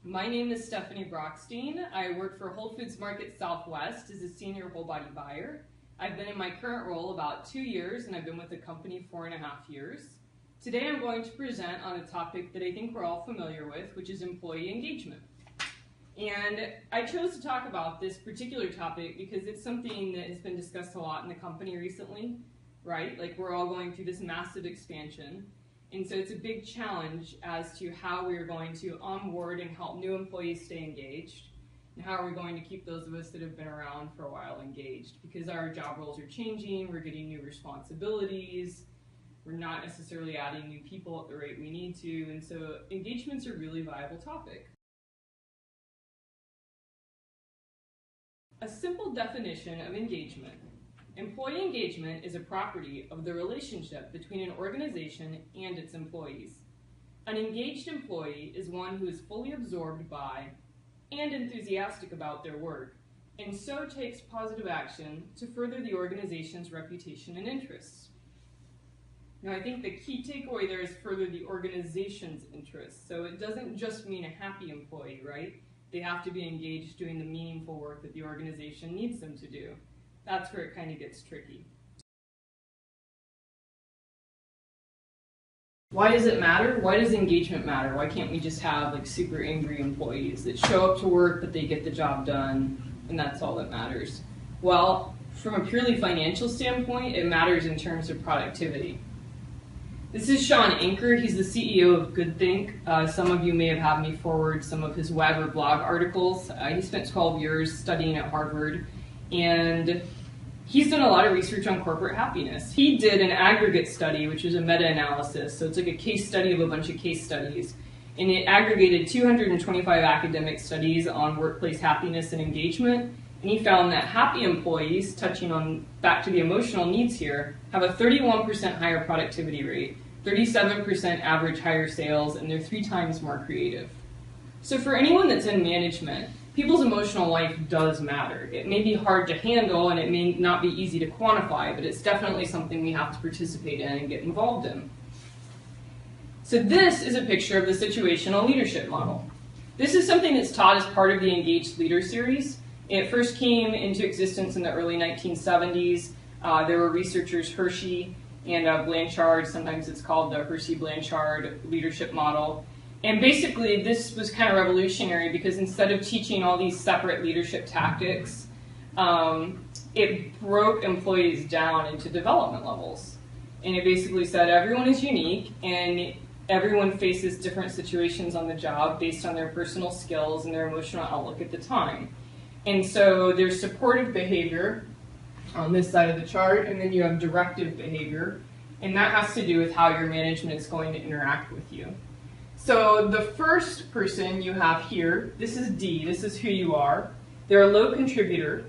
My name is Stephanie Brockstein. I work for Whole Foods Market Southwest as a senior whole body buyer. I've been in my current role about 2 years, and I've been with the company 4.5 years. Today I'm going to present on a topic that I think we're all familiar with, which is employee engagement. And I chose to talk about this particular topic because it's something that has been discussed a lot in the company recently, right? Like, we're all going through this massive expansion. And so it's a big challenge as to how we're going to onboard and help new employees stay engaged, and how are we going to keep those of us that have been around for a while engaged, because our job roles are changing, we're getting new responsibilities, we're not necessarily adding new people at the rate we need to, and so engagement's a really viable topic. A simple definition of engagement. Employee engagement is a property of the relationship between an organization and its employees. An engaged employee is one who is fully absorbed by and enthusiastic about their work, and so takes positive action to further the organization's reputation and interests. Now, I think the key takeaway there is further the organization's interests. So it doesn't just mean a happy employee, right? They have to be engaged doing the meaningful work that the organization needs them to do. That's where it kind of gets tricky. Why does it matter? Why does engagement matter? Why can't we just have like super angry employees that show up to work but they get the job done and that's all that matters? Well, from a purely financial standpoint, it matters in terms of productivity. This is Sean Anker. He's the CEO of GoodThink. Some of you may have had me forward some of his web or blog articles. He spent 12 years studying at Harvard, and he's done a lot of research on corporate happiness. He did an aggregate study, which is a meta-analysis, so it's like a case study of a bunch of case studies, and it aggregated 225 academic studies on workplace happiness and engagement, and he found that happy employees, touching on back to the emotional needs here, have a 31% higher productivity rate, 37% average higher sales, and they're 3 times more creative. So for anyone that's in management, people's emotional life does matter. It may be hard to handle and it may not be easy to quantify, but it's definitely something we have to participate in and get involved in. So this is a picture of the situational leadership model. This is something that's taught as part of the Engaged Leader series. It first came into existence in the early 1970s. There were researchers Hershey and Blanchard. Sometimes it's called the Hershey-Blanchard leadership model. And basically, this was kind of revolutionary because instead of teaching all these separate leadership tactics, it broke employees down into development levels. And it basically said everyone is unique and everyone faces different situations on the job based on their personal skills and their emotional outlook at the time. And so there's supportive behavior on this side of the chart, and then you have directive behavior, and that has to do with how your management is going to interact with you. So the first person you have here, this is D, this is who you are. They're a low contributor,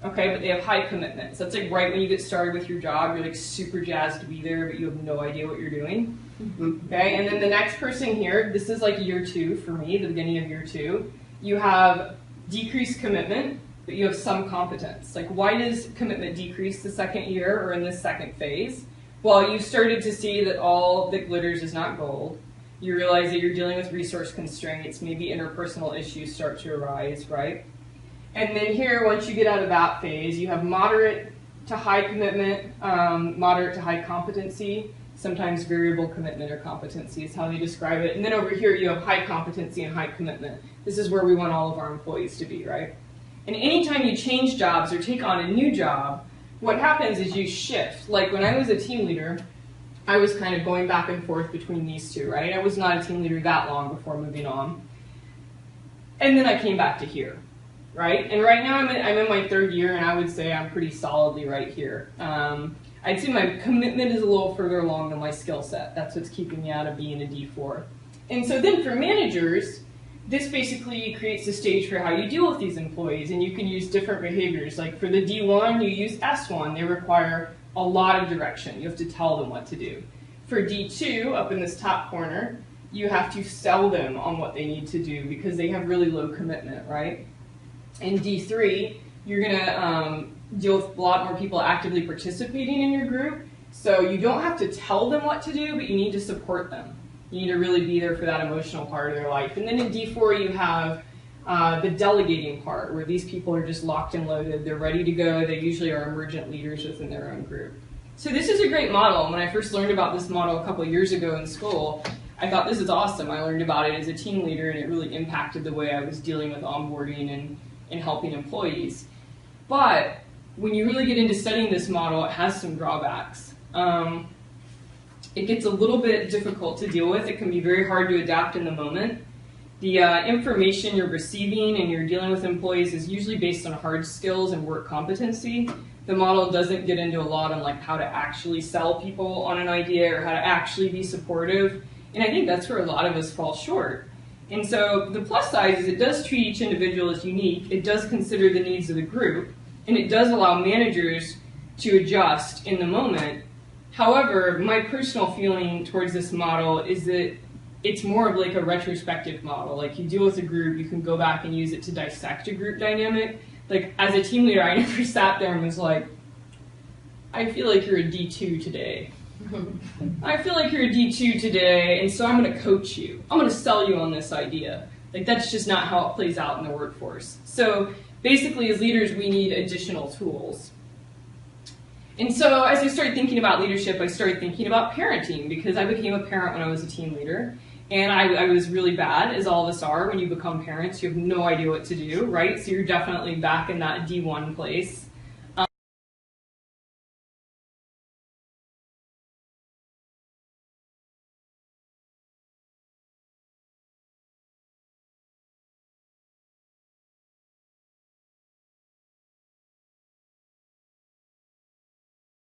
okay, but they have high commitment. So that's like right when you get started with your job, you're like super jazzed to be there, but you have no idea what you're doing. Okay, and then the next person here, this is like year 2 for me, the beginning of year 2. You have decreased commitment, but you have some competence. Like, why does commitment decrease the second year or in this second phase? Well, you started to see that all that glitters is not gold. You realize that you're dealing with resource constraints, maybe interpersonal issues start to arise, right? And then here, once you get out of that phase, you have moderate to high commitment, moderate to high competency, sometimes variable commitment or competency is how they describe it. And then over here, you have high competency and high commitment. This is where we want all of our employees to be, right? And anytime you change jobs or take on a new job, what happens is you shift. Like when I was a team leader, I was kind of going back and forth between these two, right? I was not a team leader that long before moving on. And then I came back to here, right? And right now I'm in my 3rd year, and I would say I'm pretty solidly right here. I'd say my commitment is a little further along than my skill set. That's what's keeping me out of being a D4. And so then for managers, this basically creates a stage for how you deal with these employees, and you can use different behaviors. Like for the D1, you use S1. They require a lot of direction. You have to tell them what to do. For D2, up in this top corner, you have to sell them on what they need to do because they have really low commitment, right? In D3, you're going to deal with a lot more people actively participating in your group, so you don't have to tell them what to do, but you need to support them. You need to really be there for that emotional part of their life. And then in D4 you have the delegating part, where these people are just locked and loaded. They're ready to go. They usually are emergent leaders within their own group. So this is a great model. When I first learned about this model a couple of years ago in school, I thought, this is awesome. I learned about it as a team leader, and it really impacted the way I was dealing with onboarding and helping employees. But when you really get into studying this model, it has some drawbacks. It gets a little bit difficult to deal with. It can be very hard to adapt in the moment. The information you're receiving and you're dealing with employees is usually based on hard skills and work competency. The model doesn't get into a lot on like how to actually sell people on an idea or how to actually be supportive. And I think that's where a lot of us fall short. And so the plus side is it does treat each individual as unique. It does consider the needs of the group, and it does allow managers to adjust in the moment. However, my personal feeling towards this model is that it's more of like a retrospective model. Like, you deal with a group, you can go back and use it to dissect a group dynamic. Like, as a team leader, I never sat there and was like, I feel like you're a D2 today. I feel like you're a D2 today, and so I'm going to coach you. I'm going to sell you on this idea. Like, that's just not how it plays out in the workforce. So basically, as leaders, we need additional tools. And so as I started thinking about leadership, I started thinking about parenting, because I became a parent when I was a team leader. And I was really bad, as all of us are. When you become parents, you have no idea what to do, right? So you're definitely back in that D1 place.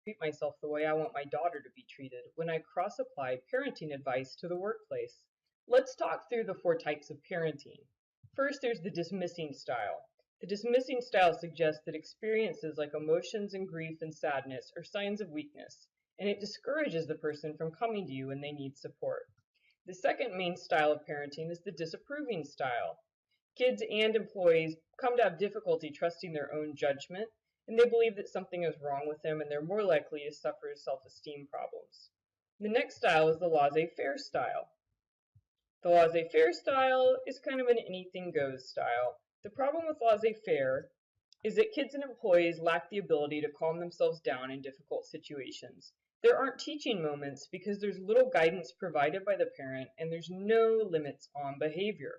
Treat myself the way I want my daughter to be treated when I cross-apply parenting advice to the workplace. Let's talk through the 4 types of parenting. First, there's the dismissing style. The dismissing style suggests that experiences like emotions and grief and sadness are signs of weakness, and it discourages the person from coming to you when they need support. The second main style of parenting is the disapproving style. Kids and employees come to have difficulty trusting their own judgment, and they believe that something is wrong with them, and they're more likely to suffer self-esteem problems. The next style is the laissez-faire style. The laissez-faire style is kind of an anything goes style. The problem with laissez-faire is that kids and employees lack the ability to calm themselves down in difficult situations. There aren't teaching moments because there's little guidance provided by the parent, and there's no limits on behavior.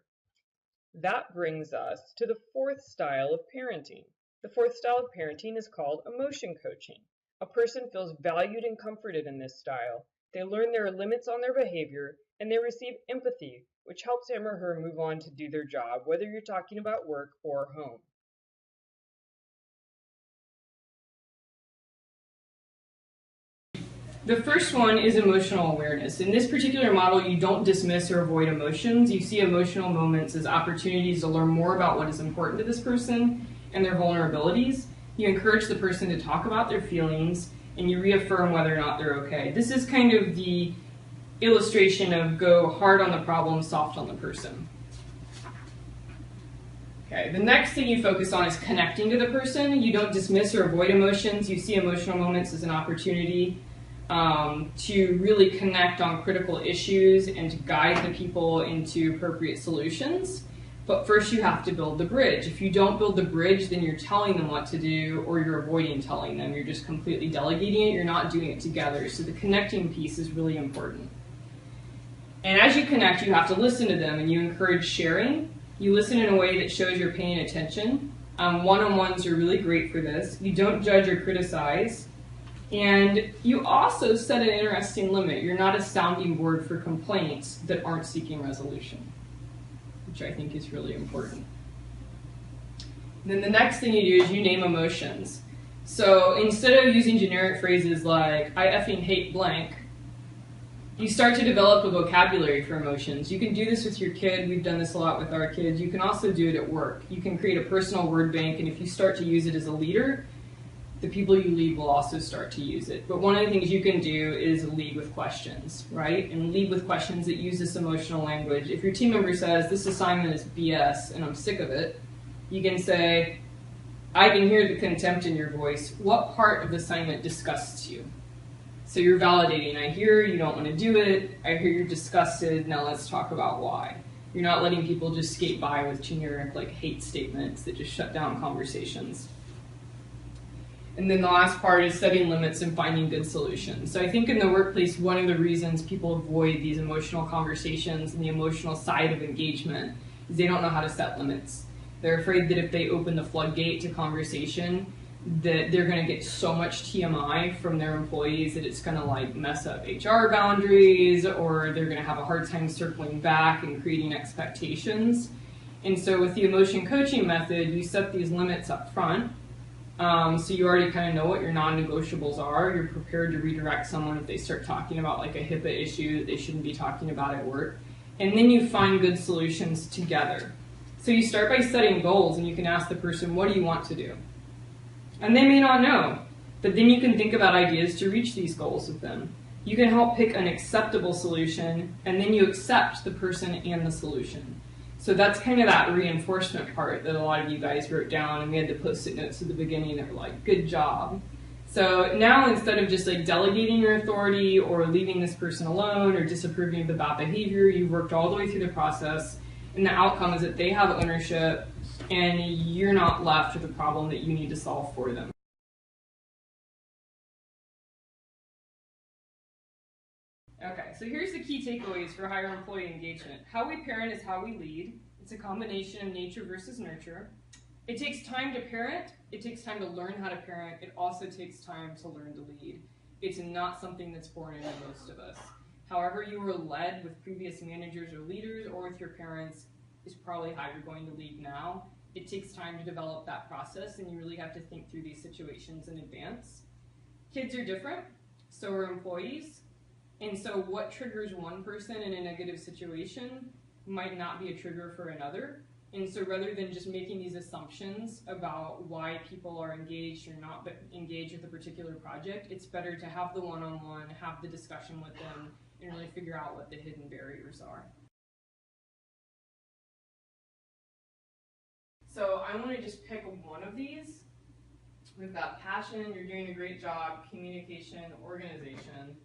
That brings us to the 4th style of parenting. The 4th style of parenting is called emotion coaching. A person feels valued and comforted in this style. They learn there are limits on their behavior, and they receive empathy, which helps him or her move on to do their job, whether you're talking about work or home. The first one is emotional awareness. In this particular model, you don't dismiss or avoid emotions. You see emotional moments as opportunities to learn more about what is important to this person and their vulnerabilities. You encourage the person to talk about their feelings, and you reaffirm whether or not they're okay. This is kind of the illustration of go hard on the problem, soft on the person. Okay, the next thing you focus on is connecting to the person. You don't dismiss or avoid emotions. You see emotional moments as an opportunity to really connect on critical issues and to guide the people into appropriate solutions. But first you have to build the bridge. If you don't build the bridge, then you're telling them what to do, or you're avoiding telling them. You're just completely delegating it. You're not doing it together. So the connecting piece is really important. And as you connect, you have to listen to them, and you encourage sharing. You listen in a way that shows you're paying attention. One-on-ones are really great for this. You don't judge or criticize. And you also set an interesting limit. You're not a sounding board for complaints that aren't seeking resolution, which I think is really important. And then the next thing you do is you name emotions. So instead of using generic phrases like, I effing hate blank, you start to develop a vocabulary for emotions. You can do this with your kid. We've done this a lot with our kids. You can also do it at work. You can create a personal word bank, and if you start to use it as a leader, the people you lead will also start to use it. But one of the things you can do is lead with questions, right? And lead with questions that use this emotional language. If your team member says, this assignment is BS and I'm sick of it, you can say, I can hear the contempt in your voice. What part of the assignment disgusts you? So you're validating. I hear you don't want to do it. I hear you're disgusted. Now let's talk about why. You're not letting people just skate by with generic like hate statements that just shut down conversations. And then the last part is setting limits and finding good solutions. So I think in the workplace, one of the reasons people avoid these emotional conversations and the emotional side of engagement is they don't know how to set limits. They're afraid that if they open the floodgate to conversation, that they're going to get so much TMI from their employees that it's going to like mess up HR boundaries, or they're going to have a hard time circling back and creating expectations. And so with the emotion coaching method, you set these limits up front. So you already kind of know what your non-negotiables are. You're prepared to redirect someone if they start talking about like a HIPAA issue that they shouldn't be talking about at work. And then you find good solutions together. So you start by setting goals, and you can ask the person, what do you want to do? And they may not know, but then you can think about ideas to reach these goals with them. You can help pick an acceptable solution, and then you accept the person and the solution. So that's kind of that reinforcement part that a lot of you guys wrote down, and we had the post-it notes at the beginning that were like, good job. So now instead of just like delegating your authority or leaving this person alone or disapproving of the bad behavior, you've worked all the way through the process, and the outcome is that they have ownership and you're not left with a problem that you need to solve for them. Okay, so here's the key takeaways for higher employee engagement. How we parent is how we lead. It's a combination of nature versus nurture. It takes time to parent. It takes time to learn how to parent. It also takes time to learn to lead. It's not something that's born into most of us. However you were led with previous managers or leaders or with your parents is probably how you're going to lead now. It takes time to develop that process, and you really have to think through these situations in advance. Kids are different, so are employees. And so what triggers one person in a negative situation might not be a trigger for another. And so rather than just making these assumptions about why people are engaged or not engaged with a particular project, it's better to have the one-on-one, have the discussion with them, and really figure out what the hidden barriers are. So I want to just pick one of these. We've got passion, you're doing a great job, communication, organization,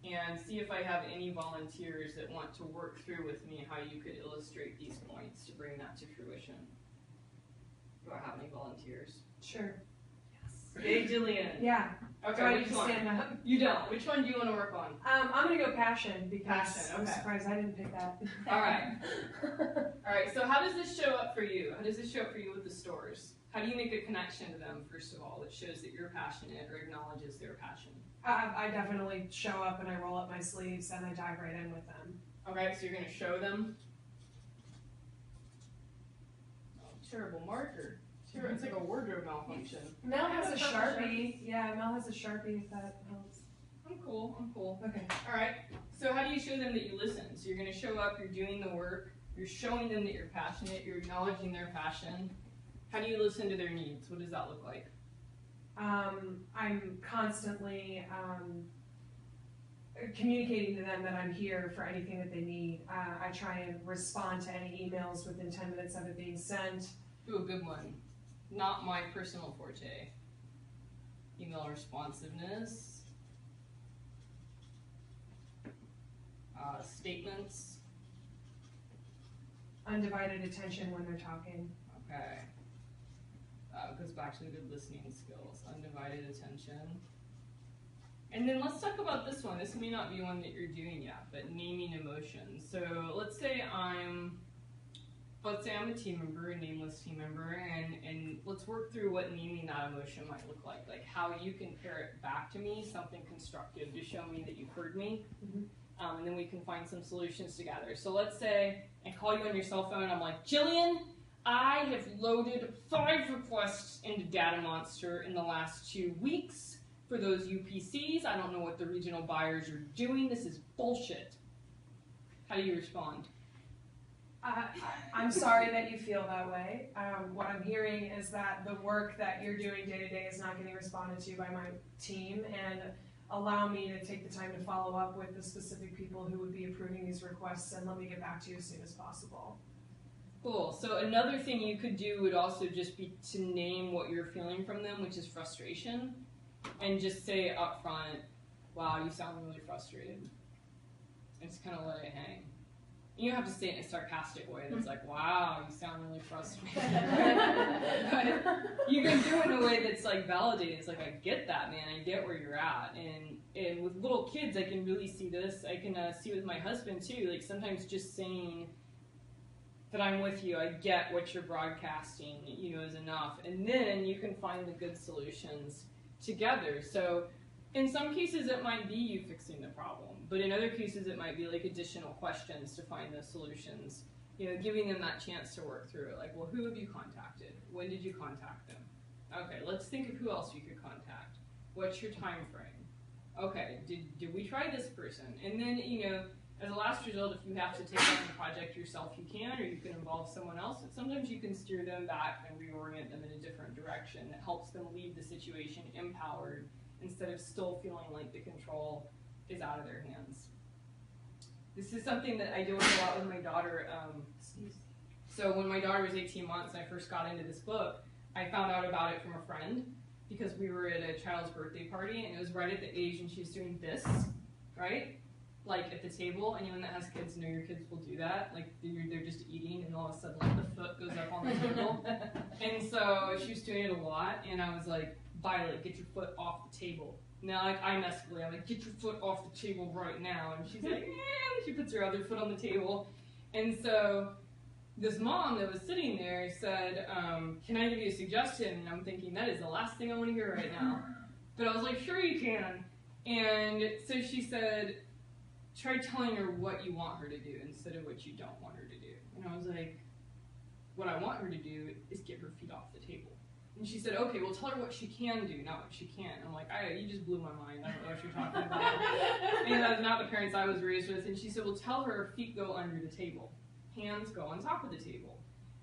and see if I have any volunteers that want to work through with me how you could illustrate these points to bring that to fruition. Do I have any volunteers? Sure. Yes. Yay, Jillian. Yeah. Okay, which one? Stand up? You don't. Which one do you want to work on? I'm going to go passion because passion, okay. I'm surprised I didn't pick that. All right. All right, so how does this show up for you? How does this show up for you with the stores? How do you make a connection to them, first of all, that shows that you're passionate or acknowledges their passion? I definitely show up and I roll up my sleeves and I dive right in with them. Okay, so you're going to show them. Oh, terrible marker. It's like a wardrobe malfunction. Mel has a Sharpie. Yeah, Mel has a Sharpie if that helps. I'm cool. Okay. All right. So how do you show them that you listen? So you're going to show up, you're doing the work, you're showing them that you're passionate, you're acknowledging their passion. How do you listen to their needs? What does that look like? I'm constantly communicating to them that I'm here for anything that they need. I try and respond to any emails within 10 minutes of it being sent. Do a good one. Not my personal forte. Email responsiveness. Statements. Undivided attention when they're talking. Okay. Goes back to the good listening skills. Undivided attention. And then let's talk about this one. This may not be one that you're doing yet, but naming emotions. So let's say I'm a team member, a nameless team member, and let's work through what naming that emotion might look like how you can pair it back to me, something constructive to show me that you've heard me, and then we can find some solutions together. So let's say I call you on your cell phone, I'm like, Jillian, I have loaded 5 requests into Data Monster in the last 2 weeks for those UPCs. I don't know what the regional buyers are doing. This is bullshit. How do you respond? I'm sorry that you feel that way. What I'm hearing is that the work that you're doing day to day is not getting responded to by my team, and allow me to take the time to follow up with the specific people who would be approving these requests, and let me get back to you as soon as possible. Cool. So another thing you could do would also just be to name what you're feeling from them, which is frustration, and just say up front, wow, you sound really frustrated. And just kind of let it hang. You don't have to say it in a sarcastic way that's like, wow, you sound really frustrated. But you can do it in a way that's like validating. It's like, I get that, man. I get where you're at. And with little kids, I can really see this. I can see with my husband too. Like sometimes just saying that I'm with you, I get what you're broadcasting, is enough. And then you can find the good solutions together. So in some cases, it might be you fixing the problem, but in other cases, it might be like additional questions to find those solutions. Giving them that chance to work through it. Like, well, who have you contacted? When did you contact them? Okay, let's think of who else you could contact. What's your time frame? Okay, did we try this person? And then, as a last result, if you have to take on the project yourself, you can, or you can involve someone else. But sometimes you can steer them back and reorient them in a different direction that helps them leave the situation empowered, instead of still feeling like the control is out of their hands. This is something that I deal with a lot with my daughter. So when my daughter was 18 months and I first got into this book, I found out about it from a friend because we were at a child's birthday party and it was right at the age when she was doing this, right? Like at the table. Anyone that has kids know your kids will do that. Like they're just eating and all of a sudden like, the foot goes up on the table. And so she was doing it a lot and I was like, Violet, get your foot off the table. Now, like, I'm escalating. I'm like, get your foot off the table right now. And she's like, yeah. She puts her other foot on the table. And so this mom that was sitting there said, can I give you a suggestion? And I'm thinking, that is the last thing I want to hear right now. But I was like, sure you can. And so she said, try telling her what you want her to do instead of what you don't want her to do. And I was like, what I want her to do is get her feet off the table. And she said, okay, well, tell her what she can do, not what she can't. I'm like, you just blew my mind. I don't know what you're talking about. And that's not the parents I was raised with. And she said, well, tell her feet go under the table. Hands go on top of the table.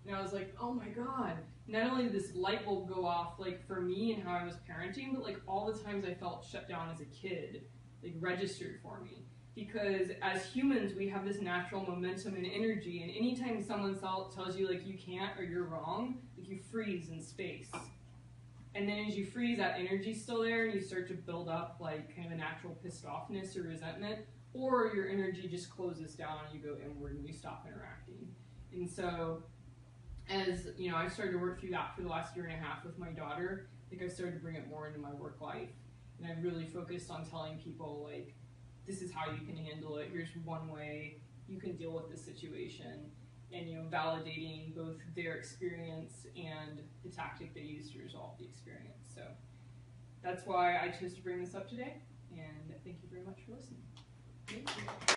And I was like, oh my God. Not only did this light bulb go off, like, for me and how I was parenting, but, like, all the times I felt shut down as a kid, like, registered for me. Because as humans, we have this natural momentum and energy, and anytime someone tells you, like, you can't or you're wrong, like, you freeze in space. And then as you freeze, that energy's still there, and you start to build up, like, kind of a natural pissed offness or resentment, or your energy just closes down and you go inward and you stop interacting. And so, as, I started to work through that for the last 1.5 years with my daughter, like, I've started to bring it more into my work life. And I've really focused on telling people, like, this is how you can handle it. Here's one way you can deal with the situation, and validating both their experience and the tactic they use to resolve the experience. So that's why I chose to bring this up today, and thank you very much for listening. Thank you.